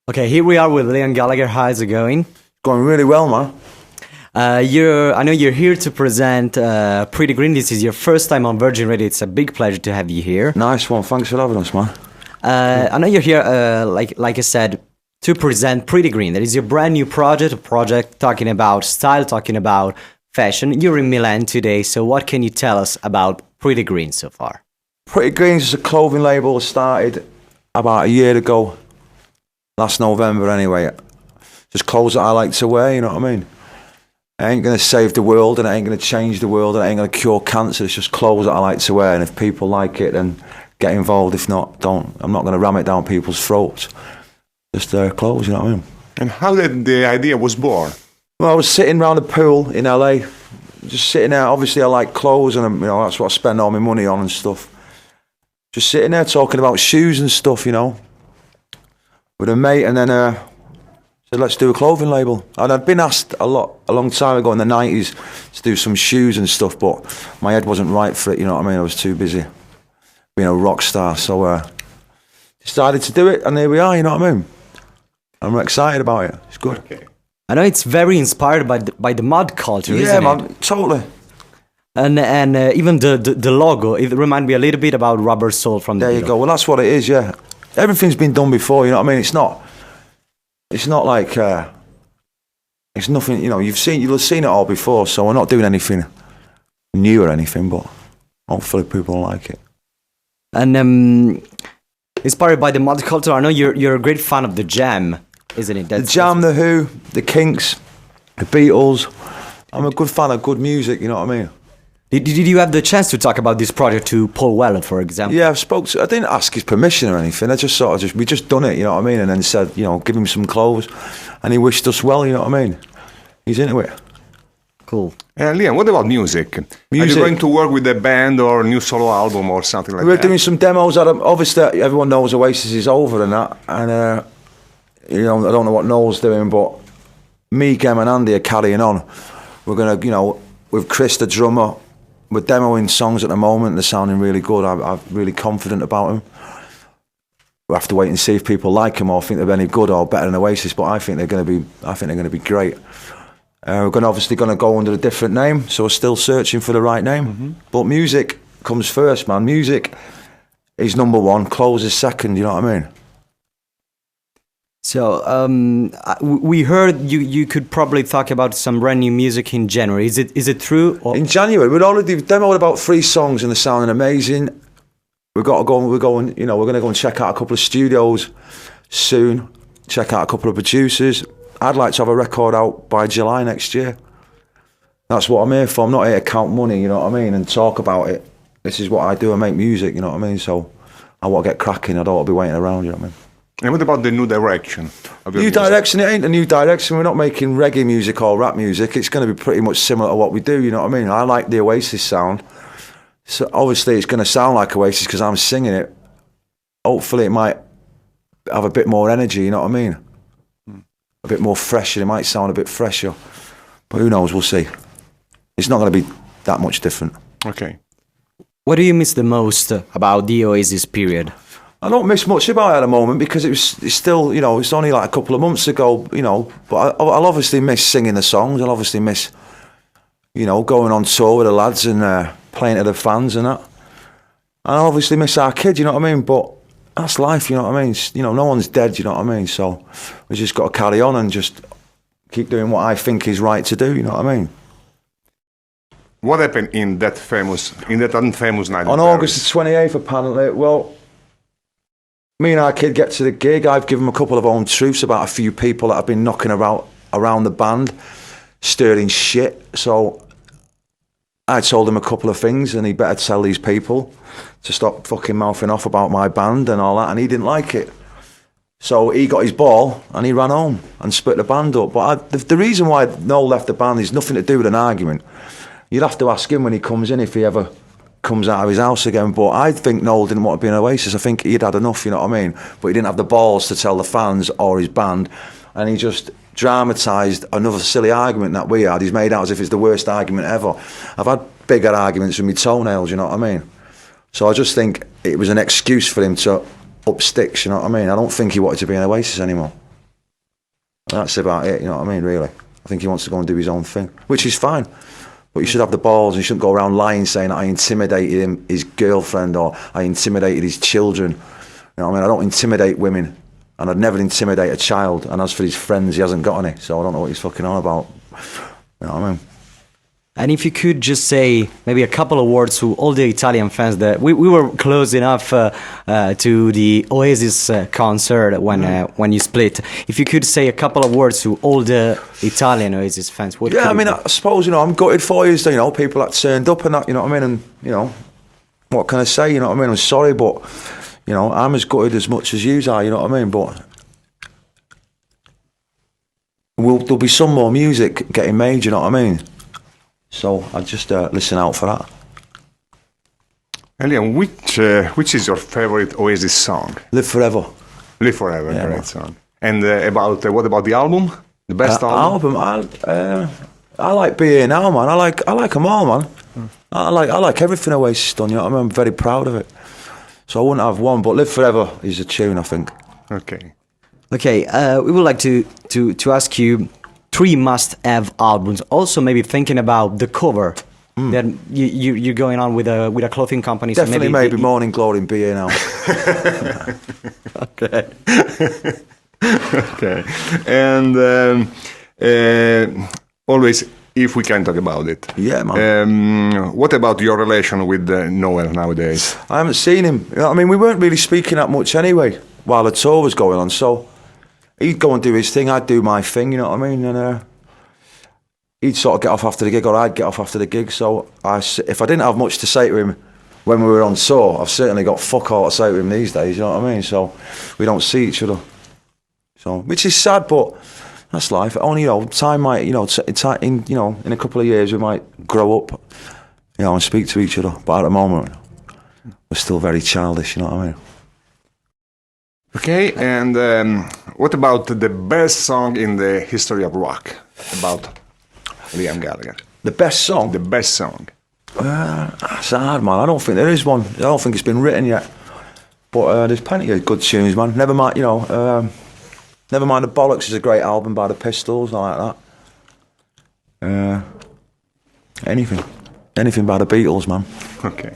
Okay, here we are with Liam Gallagher. How's it going? Going really well, man. I know you're here to present Pretty Green. This is your first time on Virgin Radio. It's a big pleasure to have you here. Nice one. Thanks for having us, man. I know you're here, like I said, to present Pretty Green. That is your brand new project, a project talking about style, talking about fashion. You're in Milan today, so what can you tell us about Pretty Green so far? Pretty Green is a clothing label that started about a year ago. Last November, anyway. Just clothes that I like to wear, you know what I mean? I ain't going to save the world, and I ain't going to change the world, and I ain't going to cure cancer. It's just clothes that I like to wear, and if people like it, then get involved. If not, don't. I'm not going to ram it down people's throats. Just clothes, you know what I mean? And how did the idea was born? Well, I was sitting around the pool in LA, just sitting there. Obviously, I like clothes, and you know that's what I spend all my money on and stuff. Just sitting there talking about shoes and stuff, you know, with a mate, and then said, let's do a clothing label. And I'd been asked a long time ago in the 90s to do some shoes and stuff, but my head wasn't right for it, you know what I mean? I was too busy being a rock star, so decided to do it, and here we are, you know what I mean? I'm excited about it. It's good. Okay. I know it's very inspired by the mod culture, isn't it? Yeah, man, totally. And even the logo, it reminds me a little bit about Rubber Soul from the There you go. Well, that's what it is, yeah. Everything's been done before, you know what I mean? It's not like, it's nothing, you know, you'll have seen it all before, so we're not doing anything new or anything, but hopefully people like it. And inspired by the mod culture, I know you're a great fan of the Jam, isn't it? The Jam, The Who, The Kinks, The Beatles. I'm a good fan of good music, you know what I mean? Did you have the chance to talk about this project to Paul Weller, for example? Yeah, I didn't ask his permission or anything. I just we just done it, you know what I mean? And then said, you know, give him some clothes. And he wished us well, you know what I mean? He's into it. Cool. Liam, what about music? Are you going to work with a band or a new solo album or something like that? We're doing some demos. Obviously, everyone knows Oasis is over and that. And, you know, I don't know what Noel's doing, but me, Gem and Andy are carrying on. We're going to, you know, with Chris, the drummer, we're demoing songs at the moment. They're sounding really good. I'm really confident about them. We'll have to wait and see if people like them or think they're any good or better than Oasis. But I think they're going to be great. We're obviously going to go under a different name, so we're still searching for the right name. Mm-hmm. But music comes first, man. Music is number one. Clothes is second. You know what I mean? So we heard you could probably talk about some brand new music in January. Is it true? Or? In January, we'd already demoed about 3 songs and they're sounding amazing. We're going to go and check out a couple of studios soon. Check out a couple of producers. I'd like to have a record out by July next year. That's what I'm here for. I'm not here to count money, you know what I mean, and talk about it. This is what I do. I make music, you know what I mean. So I want to get cracking. I don't want to be waiting around, you know what I mean. And what about the new direction of your music? Direction, it ain't a new direction. We're not making reggae music or rap music. It's going to be pretty much similar to what we do, you know what I mean? I like the Oasis sound. So obviously it's going to sound like Oasis because I'm singing it. Hopefully it might have a bit more energy, you know what I mean? A bit more fresher. It might sound a bit fresher. But who knows, we'll see. It's not going to be that much different. Okay. What do you miss the most about the Oasis period? I don't miss much about it at the moment because it's still, you know, it's only like a couple of months ago, you know, but I'll obviously miss singing the songs. I'll obviously miss, you know, going on tour with the lads and playing to the fans and that. And I'll obviously miss our kids, you know what I mean? But that's life, you know what I mean? You know, no one's dead, you know what I mean? So we just got to carry on and just keep doing what I think is right to do, you know what I mean? What happened in that unfamous night? On August the 28th, apparently, well, me and our kid get to the gig. I've given him a couple of own truths about a few people that have been knocking around the band, stirring shit. So I told him a couple of things, and he better tell these people to stop fucking mouthing off about my band and all that, and he didn't like it. So he got his ball and he ran home and split the band up. But the reason why Noel left the band is nothing to do with an argument. You'd have to ask him when he comes in if he ever comes out of his house again. But I think Noel didn't want to be in Oasis. I think he'd had enough, you know what I mean? But he didn't have the balls to tell the fans or his band, and he just dramatised another silly argument that we had. He's made out as if it's the worst argument ever. I've had bigger arguments with my toenails, you know what I mean? So I just think it was an excuse for him to up sticks, you know what I mean? I don't think he wanted to be in Oasis anymore. That's about it, you know what I mean, really. I think he wants to go and do his own thing, which is fine. But you should have the balls, and you shouldn't go around lying saying that I intimidated him, his girlfriend, or I intimidated his children. You know what I mean? I don't intimidate women, and I'd never intimidate a child. And as for his friends, he hasn't got any, so I don't know what he's fucking on about. You know what I mean? And if you could just say maybe a couple of words to all the Italian fans that we were close enough to the Oasis concert when you split. If you could say a couple of words to all the Italian Oasis fans, what? Yeah, I mean, I suppose, you know, I'm gutted for you, you know, people that turned up and that, you know what I mean, and you know, what can I say? You know what I mean? I'm sorry, but you know, I'm as gutted as much as you are. You know what I mean? But there'll be some more music getting made. You know what I mean? So I'll just listen out for that. Elian, which is your favorite Oasis song? Live Forever. Live Forever, Yeah, great man. song. And what about the album? The best album? I like Be Here Now, man. I like them all, man. I like everything Oasis done. You know what I mean? I'm very proud of it. So I wouldn't have one, but Live Forever is a tune, I think. Okay. Okay, we would like to ask you 3 must-have albums. Also, maybe thinking about the cover that you're going on with a clothing company. Definitely, so maybe Morning Glory and Be Here Now. Okay. Okay. And always, if we can talk about it. Yeah, man. What about your relation with Noel nowadays? I haven't seen him. You know what I mean, we weren't really speaking that much anyway while the tour was going on. So he'd go and do his thing, I'd do my thing. You know what I mean? And he'd sort of get off after the gig, or I'd get off after the gig. So if I didn't have much to say to him when we were on tour, I've certainly got fuck all to say to him these days. You know what I mean? So we don't see each other. So which is sad, but that's life. Only, you know, time might, you know, in a couple of years we might grow up, you know, and speak to each other. But at the moment, we're still very childish. You know what I mean? Okay, and what about the best song in the history of rock about Liam Gallagher? The best song? The best song. That's hard, man. I don't think there is one. I don't think it's been written yet. But there's plenty of good tunes, man. Never mind, you know, Never Mind the Bollocks is a great album by the Pistols. I like that. Anything by the Beatles, man. Okay.